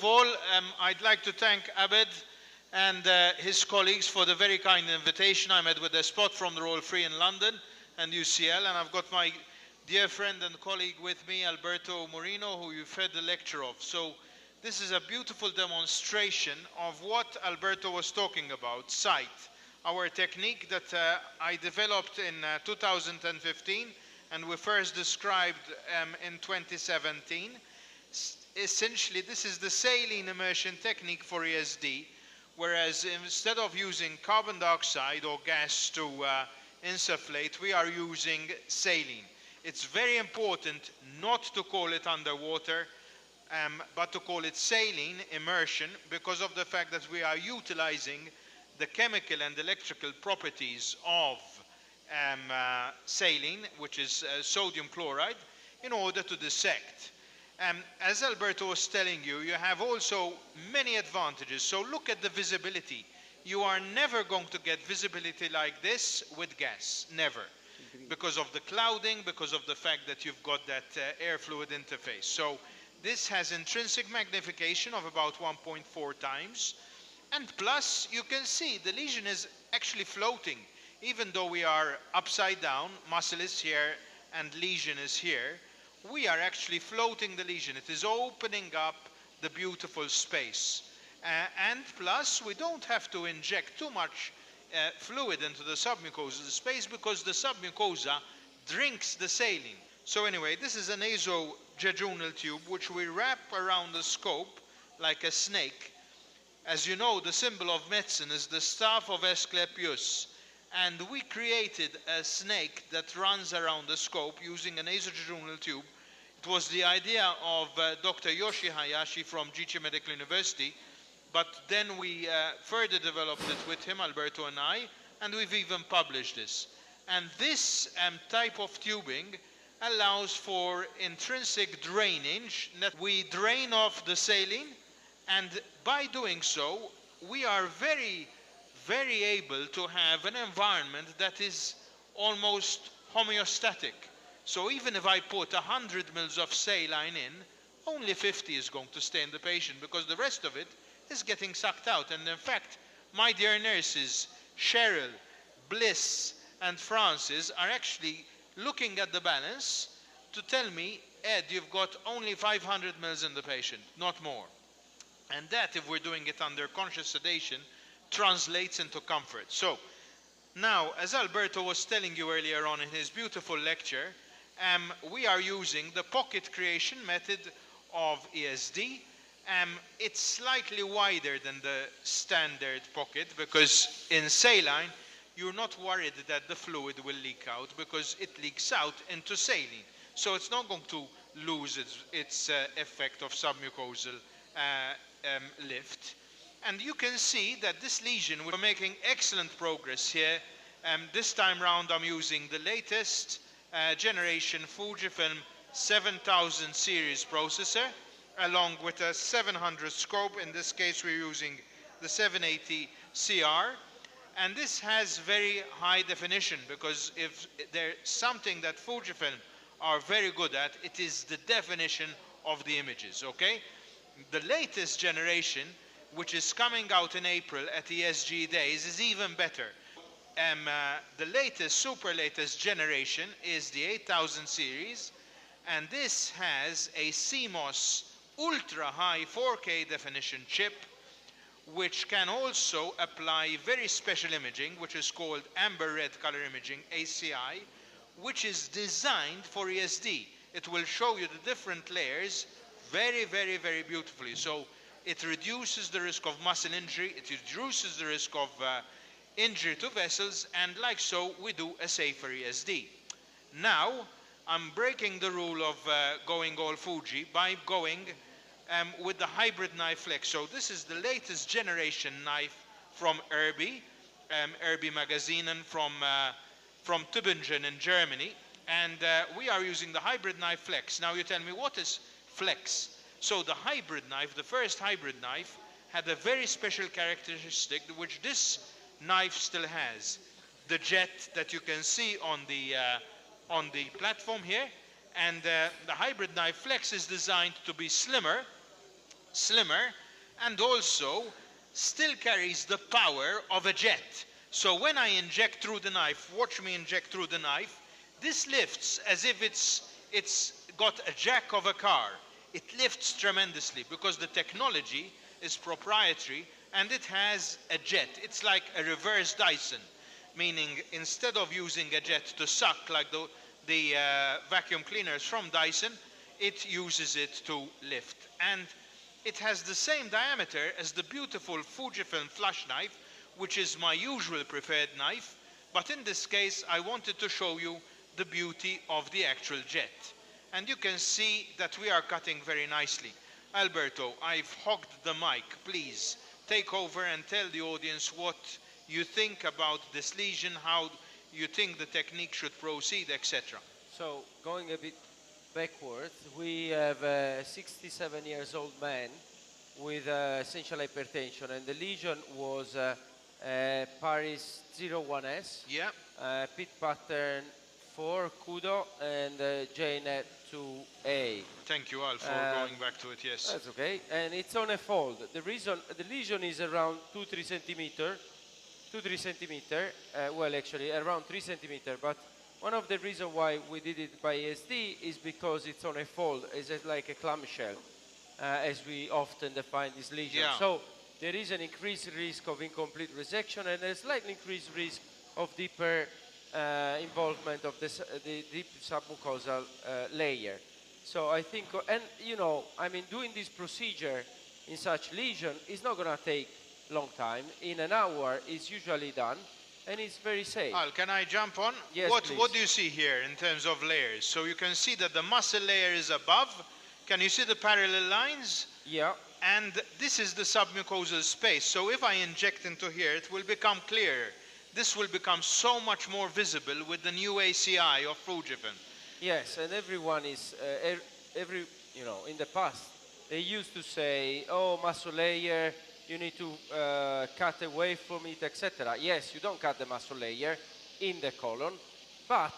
all, I'd like to thank Abed and his colleagues for the very kind invitation. I met with Despott from the Royal Free in London and UCL, and I've got my dear friend and colleague with me, Alberto Murino, who you've heard the lecture of. So this is a beautiful demonstration of what Alberto was talking about, sight, our technique that I developed in 2015 and we first described in 2017. Essentially, this is the saline immersion technique for ESD, whereas instead of using carbon dioxide or gas to insufflate, we are using saline. It's very important not to call it underwater, but to call it saline immersion because of the fact that we are utilizing the chemical and electrical properties of saline, which is sodium chloride, in order to dissect. As Alberto was telling you, you have also many advantages. So look at the visibility. You are never going to get visibility like this with gas, never. Because of the clouding, because of the fact that you've got that air fluid interface. So this has intrinsic magnification of about 1.4 times. And plus, you can see the lesion is actually floating. Even though we are upside down, muscle is here and lesion is here, we are actually floating the lesion. It is opening up the beautiful space. And plus, we don't have to inject too much fluid into the submucosal space because the submucosa drinks the saline. So anyway, this is a nasojejunal tube which we wrap around the scope like a snake. As you know, the symbol of medicine is the staff of Asclepius. And we created a snake that runs around the scope using a nasojejunal tube. It was the idea of Dr. Yoshi Hayashi from Jichi Medical University, but then we further developed it with him, Alberto and I, and we've even published this. And this type of tubing allows for intrinsic drainage, that we drain off the saline, and by doing so, we are very able to have an environment that is almost homeostatic. So even if I put 100 mils of saline in, only 50 is going to stay in the patient because the rest of it is getting sucked out. And in fact, my dear nurses, Cheryl, Bliss, and Francis are actually looking at the balance to tell me, Ed, you've got only 500 mils in the patient, not more. And that, if we're doing it under conscious sedation, translates into comfort. So now, as Alberto was telling you earlier on in his beautiful lecture, we are using the pocket creation method of ESD. It's slightly wider than the standard pocket because in saline, you're not worried that the fluid will leak out because it leaks out into saline. So it's not going to lose its effect of submucosal lift. And you can see that this lesion, we're making excellent progress here. This time round, I'm using the latest generation Fujifilm 7000 series processor, along with a 700 scope. In this case, we're using the 780 CR. And this has very high definition because if there's something that Fujifilm are very good at, it is the definition of the images, okay? The latest generation, which is coming out in April at ESG Days, is even better. The latest, super latest generation is the 8000 series, and this has a CMOS ultra high 4K definition chip, which can also apply very special imaging, which is called amber red color imaging, ACI, which is designed for ESD. It will show you the different layers very beautifully. So it reduces the risk of muscle injury, it reduces the risk of injury to vessels, and like so, we do a safer ESD. Now, I'm breaking the rule of going all Fuji by going with the hybrid knife flex. So this is the latest generation knife from ERBE, ERBE magazine, and from Tübingen in Germany. And we are using the hybrid knife flex. Now you tell me, what is flex? So the hybrid knife, the first hybrid knife, had a very special characteristic which this knife still has. The jet that you can see on the platform here, and the hybrid knife flex is designed to be slimmer slimmer, and also still carries the power of a jet. So when I inject through the knife, watch me inject through the knife, this lifts as if it's got a jack of a car. It lifts tremendously because the technology is proprietary and it has a jet. It's like a reverse Dyson, meaning instead of using a jet to suck like the vacuum cleaners from Dyson, it uses it to lift. And it has the same diameter as the beautiful Fujifilm flush knife, which is my usual preferred knife, but in this case I wanted to show you the beauty of the actual jet. And you can see that we are cutting very nicely. Alberto, I've hogged the mic. Please take over and tell the audience what you think about this lesion, how you think the technique should proceed, etc. So, going a bit backwards, we have a 67 years old man with essential hypertension, and the lesion was Paris 01S, Yeah. pit pattern 4, Kudo, and JNet 2A. Thank you, Al, for going back to it, yes. That's okay. And it's on a fold. The lesion is around 2-3 centimeter. Well, actually, around 3 centimeter. But one of the reasons why we did it by ESD is because it's on a fold. It's like a clamshell, as we often define this lesion. Yeah. So there is an increased risk of incomplete resection and a slightly increased risk of deeper involvement of the deep submucosal layer. So I think, and you know, I mean, doing this procedure in such lesion is not going to take long time. In an hour, it's usually done, and it's very safe. Al, can I jump on? Yes, what please. do you see here in terms of layers? So you can see that the muscle layer is above. Can you see the parallel lines? Yeah. And this is the submucosal space. So if I inject into here, it will become clearer. This will become so much more visible with the new ACI of Fujifilm. Yes, and everyone is, you know, in the past, they used to say, oh, muscle layer, you need to cut away from it, etc. Yes, you don't cut the muscle layer in the colon, but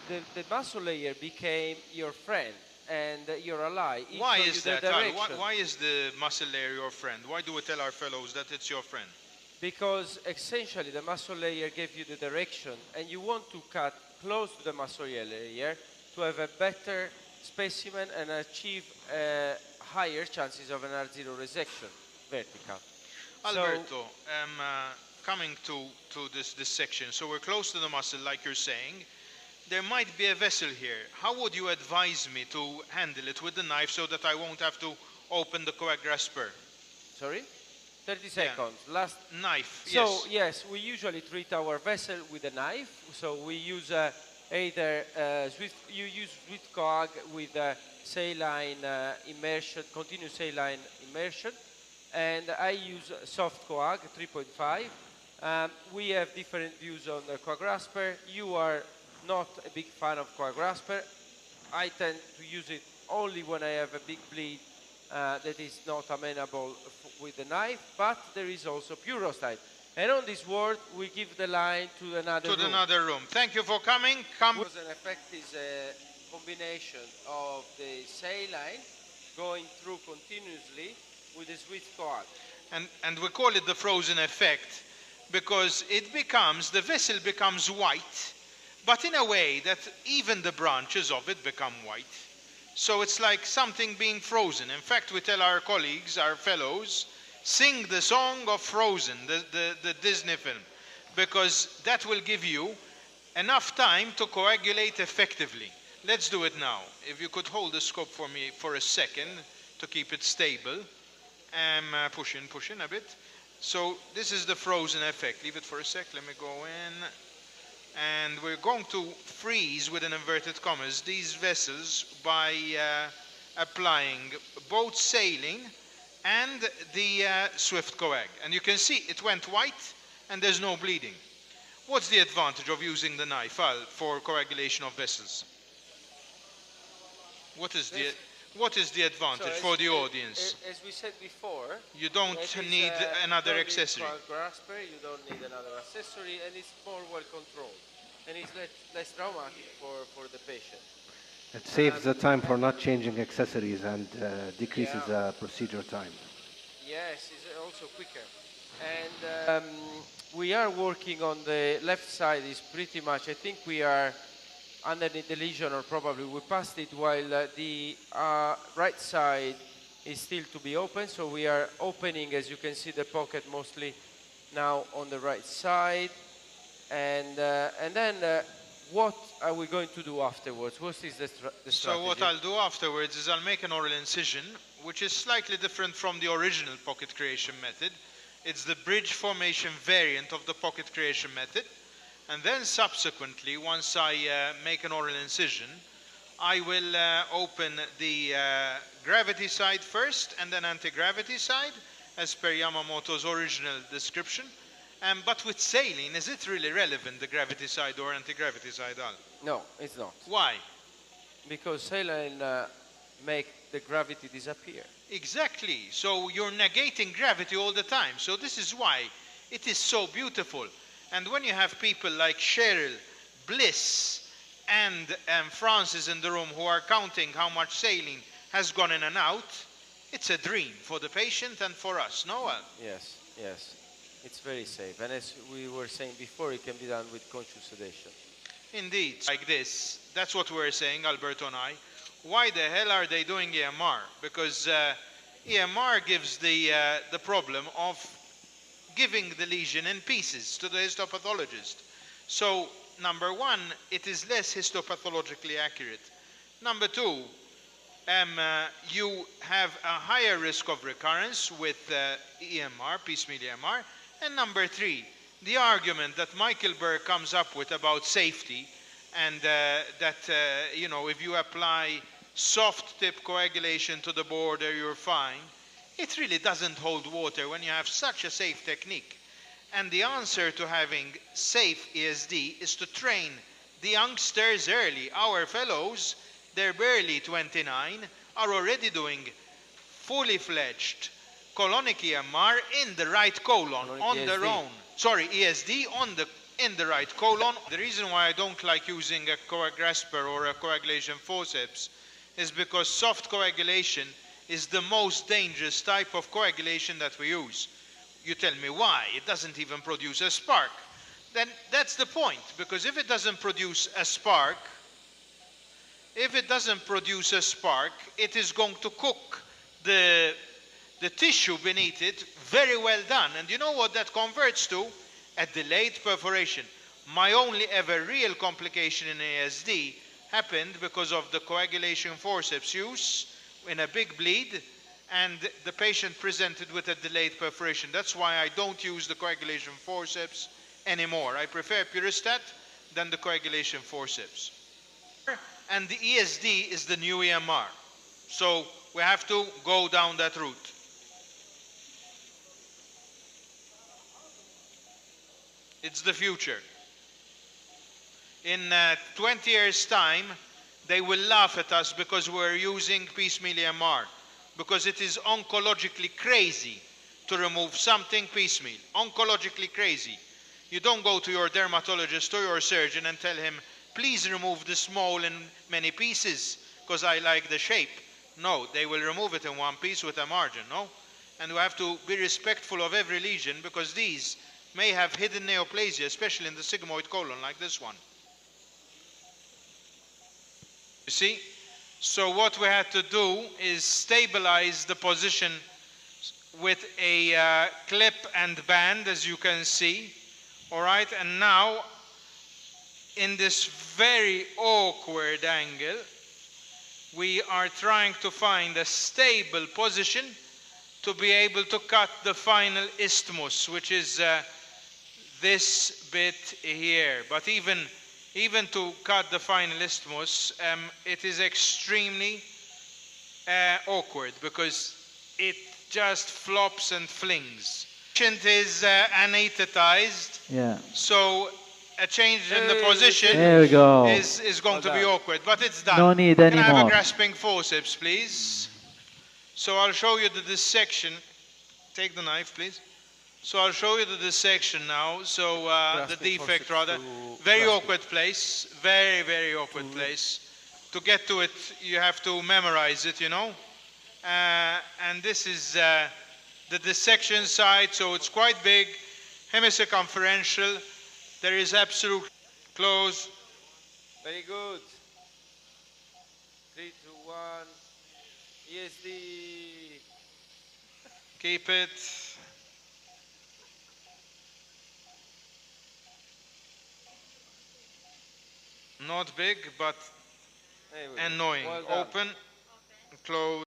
the muscle layer became your friend and your ally. Why is that? Why is the muscle layer your friend? Why do we tell our fellows that it's your friend? Because essentially the muscle layer gave you the direction, and you want to cut close to the muscle layer to have a better specimen and achieve higher chances of an R0 resection, vertical. Alberto, coming to this section, so we're close to the muscle like you're saying. There might be a vessel here. How would you advise me to handle it with the knife so that I won't have to open the coag grasper? Sorry? 30 seconds. Last knife. So yes, we usually treat our vessel with a knife. So we use either you use swift coag with saline immersion, continuous saline immersion, and I use soft coag 3.5. We have different views on the coag grasper. You are not a big fan of coag grasper. I tend to use it only when I have a big bleed that is not amenable with the knife, but there is also Puros type. And on this word, we give the line to another room. Thank you for coming. Come. Cause and effect is a combination of the saline going through continuously with the sweet coag. And we call it the frozen effect because the vessel becomes white, but in a way that even the branches of it become white. So it's like something being frozen. In fact, we tell our colleagues, our fellows, sing the song of Frozen, the Disney film, because that will give you enough time to coagulate effectively. Let's do it now. If you could hold the scope for me for a second to keep it stable. Push in a bit. So this is the frozen effect. Leave it for a sec. Let me go in. And we're going to freeze, with an inverted commas, these vessels by applying both saline and the swift coag. And you can see it went white and there's no bleeding. What's the advantage of using the knife, Al, for coagulation of vessels? What is the advantage for the audience? As we said before, you don't need another accessory. Grasper, you don't need another accessory, and it's more well controlled, and it's less traumatic for the patient. It saves the time for not changing accessories and decreases the procedure time. Yes, it's also quicker. And we are working on the left side is pretty much, I think we are underneath the lesion, or probably we passed it, while the right side is still to be open. So we are opening, as you can see, the pocket mostly now on the right side. And then what are we going to do afterwards? What is the strategy? So what I'll do afterwards is I'll make an oral incision, which is slightly different from the original pocket creation method. It's the bridge formation variant of the pocket creation method. And then subsequently, once I make an oral incision, I will open the gravity side first and then anti-gravity side, as per Yamamoto's original description. But with saline, is it really relevant, the gravity side or anti-gravity side, Al? No, it's not. Why? Because saline make the gravity disappear. Exactly. So you're negating gravity all the time. So this is why it is so beautiful. And when you have people like Cheryl, Bliss, and Francis in the room who are counting how much saline has gone in and out, it's a dream for the patient and for us, no? Yes, yes. It's very safe. And as we were saying before, it can be done with conscious sedation. Indeed. Like this. That's what we're saying, Alberto and I. Why the hell are they doing EMR? Because EMR gives the problem of giving the lesion in pieces to the histopathologist. So, number one, it is less histopathologically accurate. Number two, you have a higher risk of recurrence with EMR, piecemeal EMR. And number three, the argument that Michael Burr comes up with about safety and that, you know, if you apply soft tip coagulation to the border, you're fine. It really doesn't hold water when you have such a safe technique. And the answer to having safe ESD is to train the youngsters early. Our fellows, they're barely 29, are already doing fully fledged colonic EMR in the right colon on their own. Sorry, ESD in the right colon. The reason why I don't like using a coagrasper or a coagulation forceps is because soft coagulation is the most dangerous type of coagulation that we use. You tell me why? It doesn't even produce a spark. Then that's the point, because if it doesn't produce a spark, it is going to cook the tissue beneath it very well done. And you know what that converts to? A delayed perforation. My only ever real complication in ASD happened because of the coagulation forceps use in a big bleed, and the patient presented with a delayed perforation. That's why I don't use the coagulation forceps anymore. I prefer Puristat than the coagulation forceps. And the ESD is the new EMR. So we have to go down that route. It's the future. In 20 years' time, they will laugh at us because we're using piecemeal EMR, because it is oncologically crazy to remove something piecemeal. Oncologically crazy. You don't go to your dermatologist or your surgeon and tell him, please remove this mole in many pieces because I like the shape. No, they will remove it in one piece with a margin, no? And we have to be respectful of every lesion, because these may have hidden neoplasia, especially in the sigmoid colon, like this one. You see? So what we had to do is stabilize the position with a clip and band, as you can see. All right, and now in this very awkward angle, we are trying to find a stable position to be able to cut the final isthmus, which is this bit here. But even to cut the final isthmus, it is extremely awkward because it just flops and flings. The patient is anesthetized, so a change in the position is going to be awkward, but it's done. No need anymore. Can I have a grasping forceps, please? So I'll show you the dissection. Take the knife, please. So I'll show you the dissection now. So the defect rather. Very awkward place. Very, very awkward place. to get to it, you have to memorize it, you know. And this is the dissection site, so it's quite big, hemicircumferential. There is absolute close. Very good. 3, 2, 1. ESD. Keep it. Not big, but There we go. annoying. Well done. Open, close.